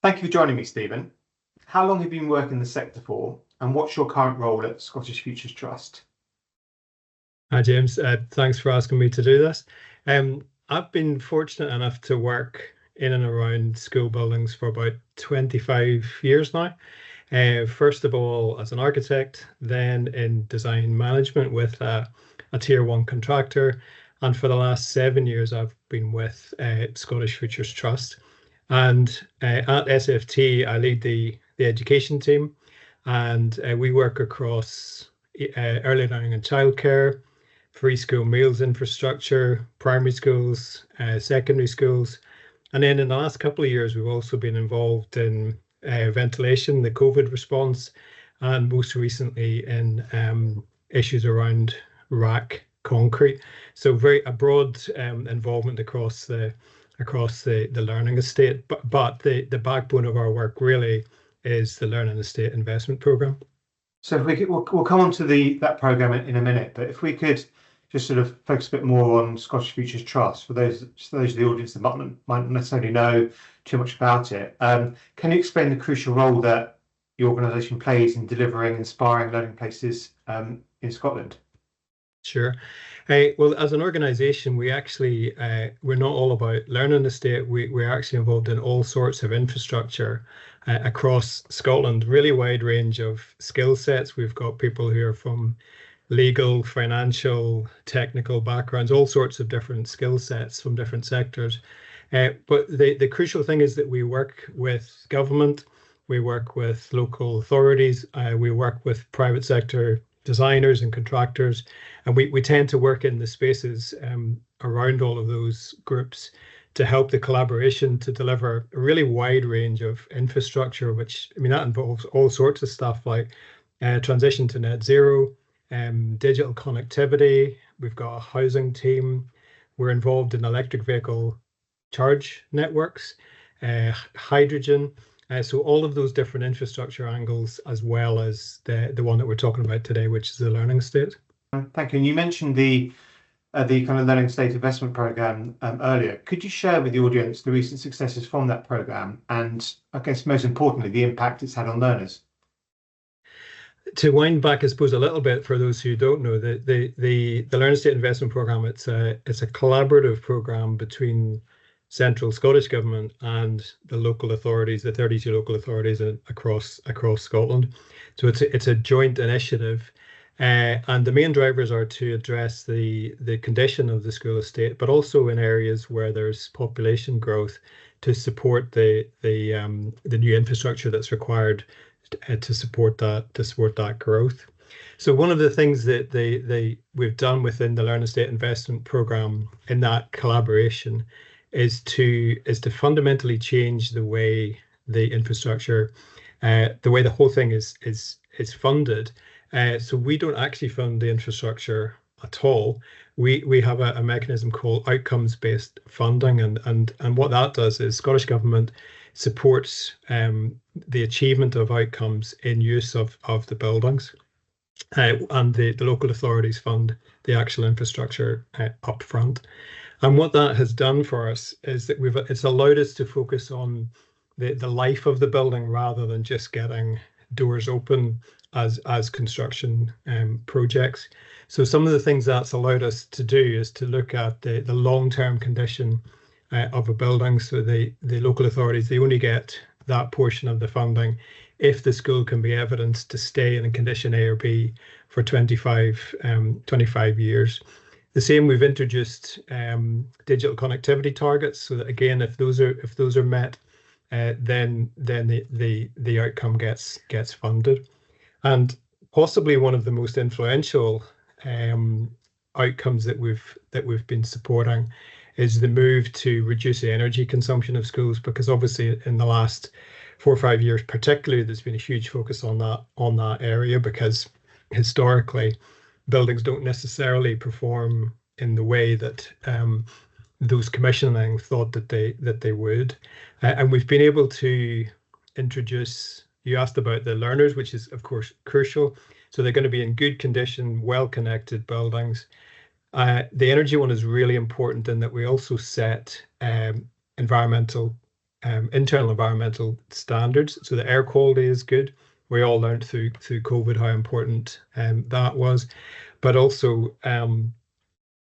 Thank you for joining me, Stephen. How long have you been working in the sector for, and what's your current role at Scottish Futures Trust? Hi, James. Thanks for asking me to do this. I've been fortunate enough to work in and around school buildings for about 25 years now. First of all, as an architect, then in design management with a tier one contractor. And for the last 7 years, I've been with Scottish Futures Trust. And at SFT, I lead the education team, and we work across early learning and childcare, free school meals infrastructure, primary schools, secondary schools. And then in the last couple of years, we've also been involved in ventilation, the COVID response, and most recently in issues around rack concrete. So a broad involvement across the learning estate. But the backbone of our work really is the learning estate investment program. So if we'll come on to that program in a minute, but if we could just sort of focus a bit more on Scottish Futures Trust for those of the audience that might not necessarily know too much about it. Can you explain the crucial role that the organisation plays in delivering inspiring learning places in Scotland? Sure. Well, as an organisation, we're not all about learning estate. We're actually involved in all sorts of infrastructure across Scotland, really wide range of skill sets. We've got people who are from legal, financial, technical backgrounds, all sorts of different skill sets from different sectors. But the crucial thing is that we work with government, we work with local authorities, we work with private sector designers and contractors, and we tend to work in the spaces around all of those groups to help the collaboration to deliver a really wide range of infrastructure, which, I mean, that involves all sorts of stuff like transition to net zero, digital connectivity. We've got a housing team. We're involved in electric vehicle charge networks, hydrogen. So all of those different infrastructure angles, as well as the one that we're talking about today, which is the learning estate. Thank you. And you mentioned the kind of learning estate investment program earlier. Could you share with the audience the recent successes from that program, and I guess most importantly, the impact it's had on learners? To wind back, I suppose, a little bit for those who don't know, the learning estate investment program, it's a collaborative program between central Scottish government and the local authorities, the 32 local authorities across Scotland. So it's a joint initiative, and the main drivers are to address the condition of the school estate, but also in areas where there's population growth to support the new infrastructure that's required to support that growth. So one of the things that we've done within the learning estate investment program in that collaboration is to fundamentally change the way the infrastructure, the way the whole thing is funded. So we don't actually fund the infrastructure at all. We have a mechanism called outcomes-based funding, and what that does is Scottish Government supports the achievement of outcomes in use of the buildings, and the local authorities fund the actual infrastructure up front. And what that has done for us is that it's allowed us to focus on the life of the building rather than just getting doors open as construction projects. So some of the things that's allowed us to do is to look at the long-term condition of a building. So the local authorities, they only get that portion of the funding if the school can be evidenced to stay in condition A or B for 25 years. The same, we've introduced digital connectivity targets, so that again, if those are met, then the outcome gets funded. And possibly one of the most influential outcomes that we've been supporting is the move to reduce the energy consumption of schools, because obviously in the last 4 or 5 years particularly, there's been a huge focus on that area, because historically buildings don't necessarily perform in the way that those commissioning thought that they would. And we've been able to introduce, you asked about the learners, which is of course crucial. So they're going to be in good condition, well-connected buildings. The energy one is really important in that we also set environmental internal environmental standards. So the air quality is good. We all learned through COVID how important that was, but also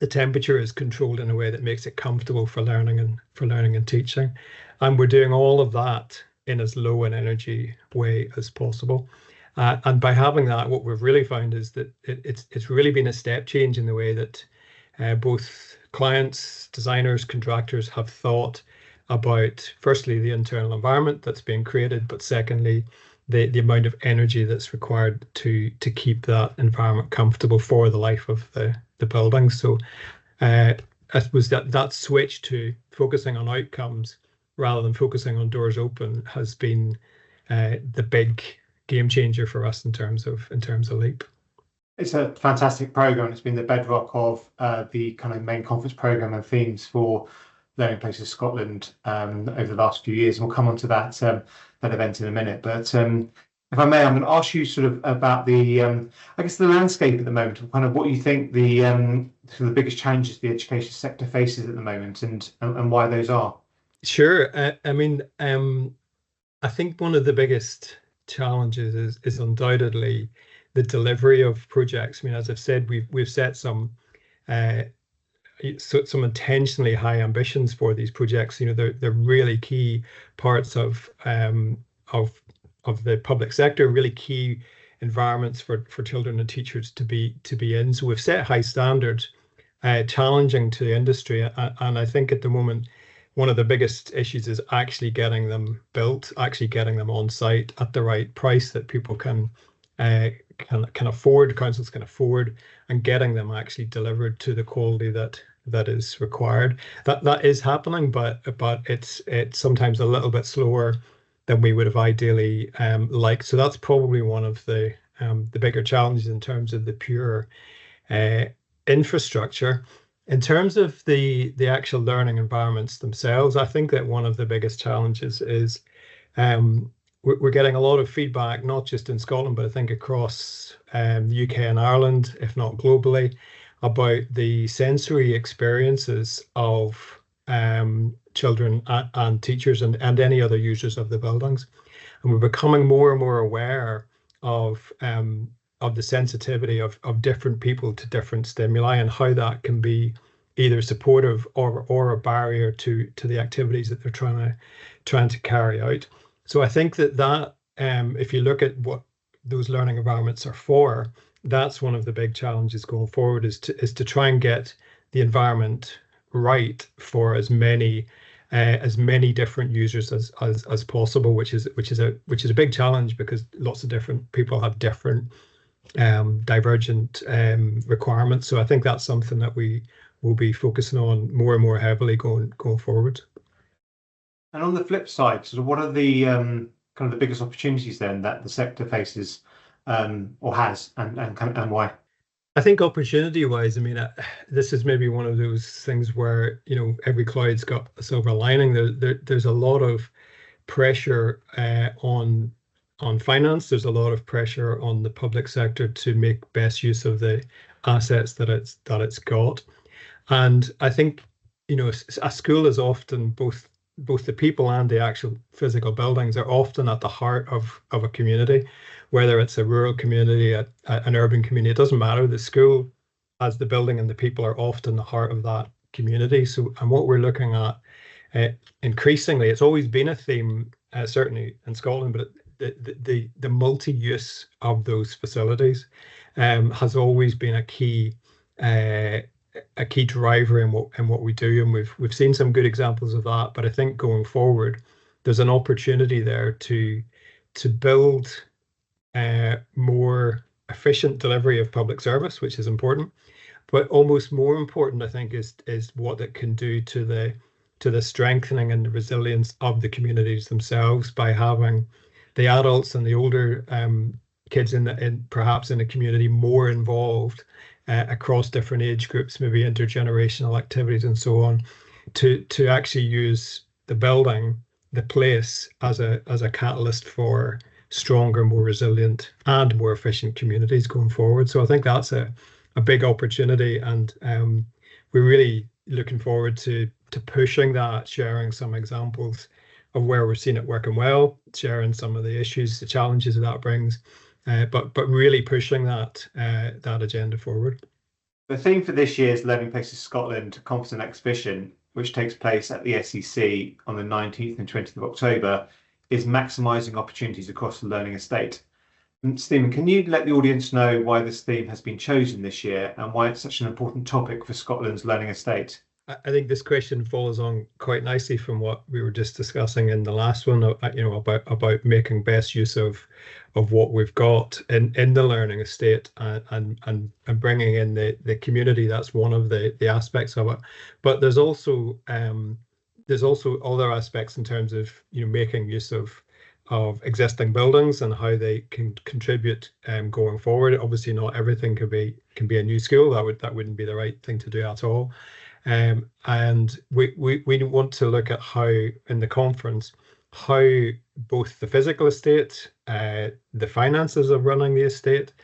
the temperature is controlled in a way that makes it comfortable for learning and teaching. And we're doing all of that in as low an energy way as possible. And by having that, what we've really found is that it's really been a step change in the way that both clients, designers, contractors have thought about, firstly, the internal environment that's being created, but secondly, the amount of energy that's required to keep that environment comfortable for the life of the building. So I suppose that switch to focusing on outcomes rather than focusing on doors open has been the big game changer for us in terms of LEAP. It's a fantastic program. It's been the bedrock of the kind of main conference program and themes for Learning Places Scotland over the last few years. And we'll come on to that event in a minute. But if I may, I'm going to ask you sort of about the, I guess, the landscape at the moment, kind of what you think the sort of the biggest challenges the education sector faces at the moment, and why those are. Sure. I mean, I think one of the biggest challenges is undoubtedly the delivery of projects. I mean, as I've said, we've set some intentionally high ambitions for these projects. You know, they're really key parts of the public sector, really key environments for children and teachers to be in. So we've set high standards, challenging to the industry, and I think at the moment one of the biggest issues is actually getting them built, actually getting them on site at the right price that people can afford, councils can afford, and getting them actually delivered to the quality that is required. That is happening, but it's sometimes a little bit slower than we would have ideally liked. So that's probably one of the bigger challenges in terms of the pure infrastructure. In terms of the actual learning environments themselves, I think that one of the biggest challenges is we're getting a lot of feedback, not just in Scotland, but I think across the UK and Ireland, if not globally, about the sensory experiences of children and teachers and any other users of the buildings. And we're becoming more and more aware of the sensitivity of different people to different stimuli and how that can be either supportive or a barrier to the activities that they're trying to carry out. So I think that if you look at what those learning environments are for, that's one of the big challenges going forward, is to try and get the environment right for as many different users as possible, which is a big challenge because lots of different people have different divergent requirements. So I think that's something that we will be focusing on more and more heavily going forward. And on the flip side, sort of what are the kind of the biggest opportunities then that the sector faces or has, and why? I think opportunity-wise, I mean, this is maybe one of those things where, you know, every cloud's got a silver lining. There's a lot of pressure on finance. There's a lot of pressure on the public sector to make best use of the assets that it's got. And I think, you know, a school is often both the people and the actual physical buildings are often at the heart of a community, whether it's a rural community, an urban community, it doesn't matter. The school, as the building and the people, are often the heart of that community. So, and what we're looking at increasingly, it's always been a theme, certainly in Scotland, but the multi-use of those facilities has always been a key driver in what we do, and we've seen some good examples of that. But I think going forward, there's an opportunity there to build more efficient delivery of public service, which is important. But almost more important, I think, is what it can do to the strengthening and the resilience of the communities themselves by having the adults and the older kids perhaps in the community more involved across different age groups, maybe intergenerational activities and so on, to actually use the building, the place, as a catalyst for stronger, more resilient and more efficient communities going forward. So I think that's a big opportunity, and we're really looking forward to pushing that, sharing some examples where we're seeing it working well, sharing some of the issues, the challenges that brings, but really pushing that agenda forward. The theme for this year's Learning Places Scotland Conference and Exhibition, which takes place at the SEC on the 19th and 20th of October, is maximising opportunities across the learning estate. And Stephen, can you let the audience know why this theme has been chosen this year and why it's such an important topic for Scotland's learning estate? I think this question follows on quite nicely from what we were just discussing in the last one, about making best use of what we've got in the learning estate, and bringing in the community. That's one of the aspects of it. But there's also other aspects in terms of making use of existing buildings and how they can contribute going forward. Obviously, not everything can be a new school. That wouldn't be the right thing to do at all. And we want to look at how, in the conference, how both the physical estate, the finances of running the estate,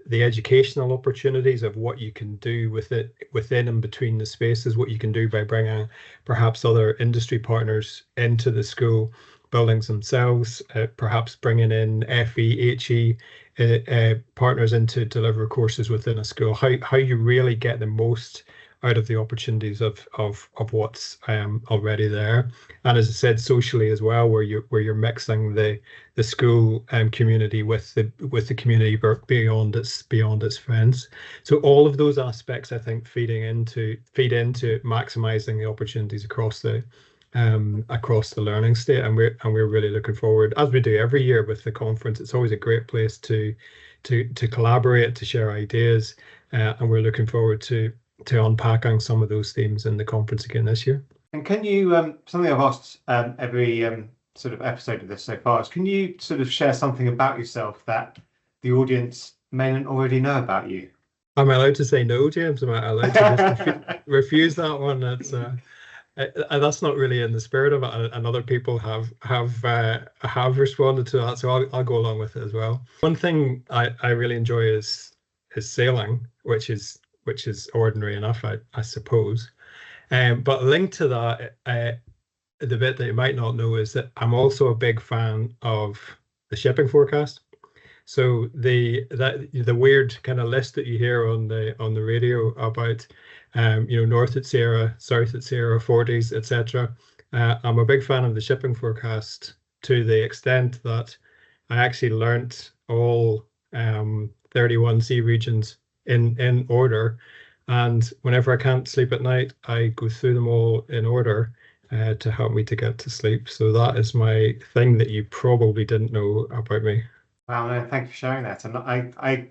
the educational opportunities of what you can do with it within and between the spaces, what you can do by bringing perhaps other industry partners into the school buildings themselves, perhaps bringing in FE, HE partners in to deliver courses within a school, how you really get the most out of the opportunities of what's already there. And as I said, socially as well, where you're mixing the school community with the community beyond its fence. So all of those aspects, I think, feed into maximising the opportunities across the learning state, and we're really looking forward, as we do every year with the conference. It's always a great place to collaborate, to share ideas, and we're looking forward to unpacking some of those themes in the conference again this year. And can you, something I've asked every sort of episode of this so far, is can you sort of share something about yourself that the audience may not already know about you? Am I allowed to say no, James? Am I allowed to just refuse that one? That's not really in the spirit of it, and other people have responded to that, so I'll go along with it as well. One thing I really enjoy is sailing, which is ordinary enough, I suppose. But linked to that, the bit that you might not know is that I'm also a big fan of the shipping forecast. So the weird kind of list that you hear on the radio about north at Sierra, south at Sierra, 40s, etc. I'm a big fan of the shipping forecast, to the extent that I actually learnt all 31 sea regions in order, and whenever I can't sleep at night, I go through them all in order to help me to get to sleep. So that is my thing that you probably didn't know about me. Wow, no, thank you for sharing that. And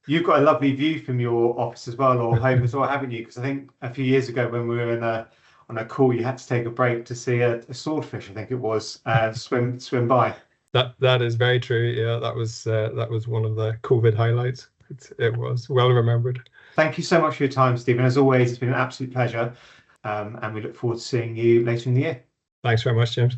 you've got a lovely view from your office as well, or home as well, haven't you? Because I think a few years ago when we were on a call, you had to take a break to see a swordfish, I think it was, swim by. That is very true. Yeah, that was one of the COVID highlights. It was well remembered. Thank you so much for your time, Stephen. As always, it's been an absolute pleasure, and we look forward to seeing you later in the year. Thanks very much, James.